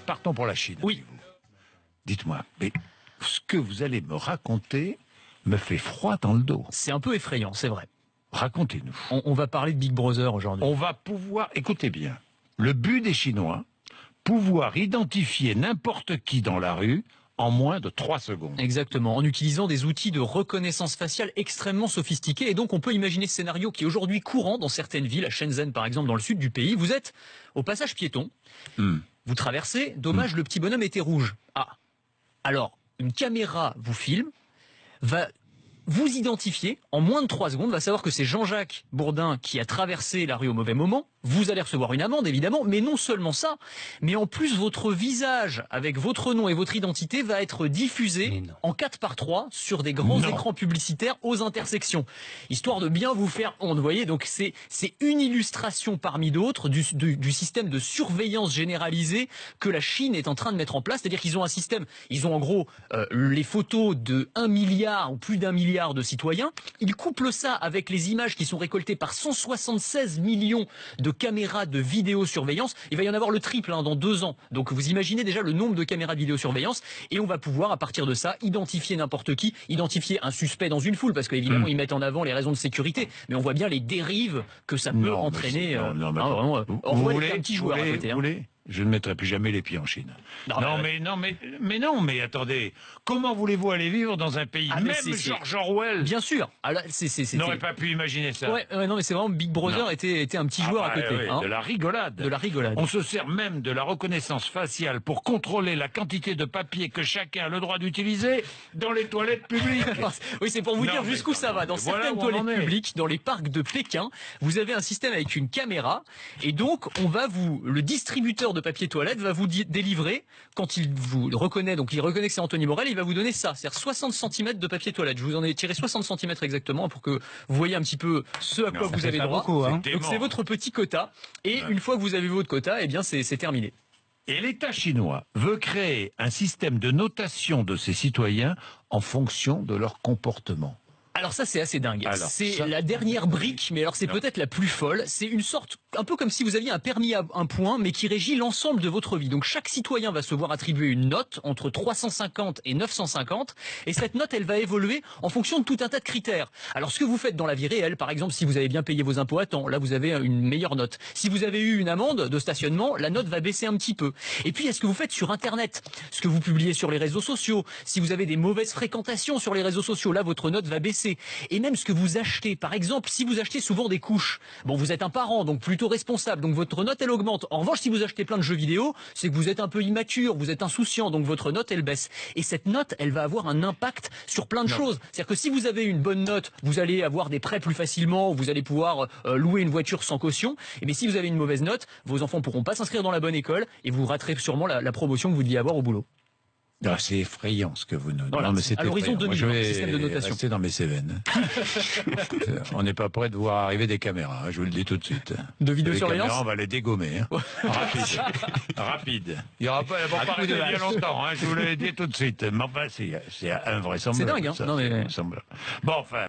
partons pour la Chine. Oui. Dites-moi, mais ce que vous allez me raconter me fait froid dans le dos. C'est un peu effrayant, c'est vrai. Racontez-nous. On va parler de Big Brother aujourd'hui. On va pouvoir, écoutez bien, le but des Chinois, pouvoir identifier n'importe qui dans la rue en moins de 3 secondes. Exactement, en utilisant des outils de reconnaissance faciale extrêmement sophistiqués. Et donc on peut imaginer ce scénario qui est aujourd'hui courant dans certaines villes, à Shenzhen par exemple, dans le sud du pays. Vous êtes au passage piéton, vous traversez, dommage, le petit bonhomme était rouge. Ah, alors une caméra vous filme, va vous identifier en moins de 3 secondes, va savoir que c'est Jean-Jacques Bourdin qui a traversé la rue au mauvais moment. Vous allez recevoir une amende, évidemment, mais non seulement ça, mais en plus votre visage avec votre nom et votre identité va être diffusé en 4x3 sur des grands écrans publicitaires aux intersections, histoire de bien vous faire honte. Vous voyez, donc c'est une illustration parmi d'autres du système de surveillance généralisée que la Chine est en train de mettre en place. C'est-à-dire qu'ils ont un système, ils ont en gros les photos de 1 milliard ou plus d'1 milliard de citoyens. Ils couplent ça avec les images qui sont récoltées par 176 millions de caméras de vidéosurveillance. Il va y en avoir le triple dans 2 ans. Donc vous imaginez déjà le nombre de caméras de vidéosurveillance, et on va pouvoir à partir de ça identifier n'importe qui, identifier un suspect dans une foule, parce qu'évidemment ils mettent en avant les raisons de sécurité, mais on voit bien les dérives que ça peut entraîner. Vraiment, on voit les petits joueurs à côté. Je ne mettrai plus jamais les pieds en Chine. Mais attendez, comment voulez-vous aller vivre dans un pays, même George Orwell? Bien sûr. N'aurait pas pu imaginer ça. Non, mais c'est vraiment Big Brother était un petit joueur à côté. De la rigolade. De la rigolade. On se sert même de la reconnaissance faciale pour contrôler la quantité de papier que chacun a le droit d'utiliser dans les toilettes publiques. Oui, c'est pour vous dire jusqu'où ça va. Dans certaines toilettes publiques, dans les parcs de Pékin, vous avez un système avec une caméra, et donc le distributeur de papier toilette va vous délivrer, quand il vous reconnaît, donc il reconnaît que c'est Anthony Morel, il va vous donner ça, c'est-à-dire 60 cm de papier toilette. Je vous en ai tiré 60 cm exactement pour que vous voyez un petit peu ce à quoi vous avez droit. Donc c'est votre petit quota, et une fois que vous avez votre quota, eh bien c'est terminé. Et l'État chinois veut créer un système de notation de ses citoyens en fonction de leur comportement. Alors ça, c'est assez dingue. C'est la dernière brique, mais alors c'est peut-être la plus folle. C'est une sorte, un peu comme si vous aviez un permis à un point, mais qui régit l'ensemble de votre vie. Donc chaque citoyen va se voir attribuer une note entre 350 et 950, et cette note, elle va évoluer en fonction de tout un tas de critères. Alors ce que vous faites dans la vie réelle, par exemple, si vous avez bien payé vos impôts à temps, là vous avez une meilleure note. Si vous avez eu une amende de stationnement, la note va baisser un petit peu. Et puis, est-ce que vous faites sur Internet, ce que vous publiez sur les réseaux sociaux, si vous avez des mauvaises fréquentations sur les réseaux sociaux, là votre note va baisser. Et même ce que vous achetez, par exemple, si vous achetez souvent des couches, bon, vous êtes un parent, donc plutôt responsable, donc votre note, elle augmente. En revanche, si vous achetez plein de jeux vidéo, c'est que vous êtes un peu immature, vous êtes insouciant, donc votre note, elle baisse. Et cette note, elle va avoir un impact sur plein de choses. C'est-à-dire que si vous avez une bonne note, vous allez avoir des prêts plus facilement, vous allez pouvoir louer une voiture sans caution. Et mais si vous avez une mauvaise note, vos enfants pourront pas s'inscrire dans la bonne école, et vous raterez sûrement la promotion que vous deviez avoir au boulot. C'est effrayant ce que vous nous dites. Voilà, à l'horizon 2020, système de notation. Rester dans mes Cévennes. On n'est pas prêt de voir arriver des caméras, je vous le dis tout de suite. De vidéosurveillance. Les caméras, on va les dégommer. Rapide. Il n'y aura pas, elles vont pas rester bien longtemps, je vous le dis tout de suite. Mais enfin, c'est invraisemblable. C'est dingue, Bon, enfin.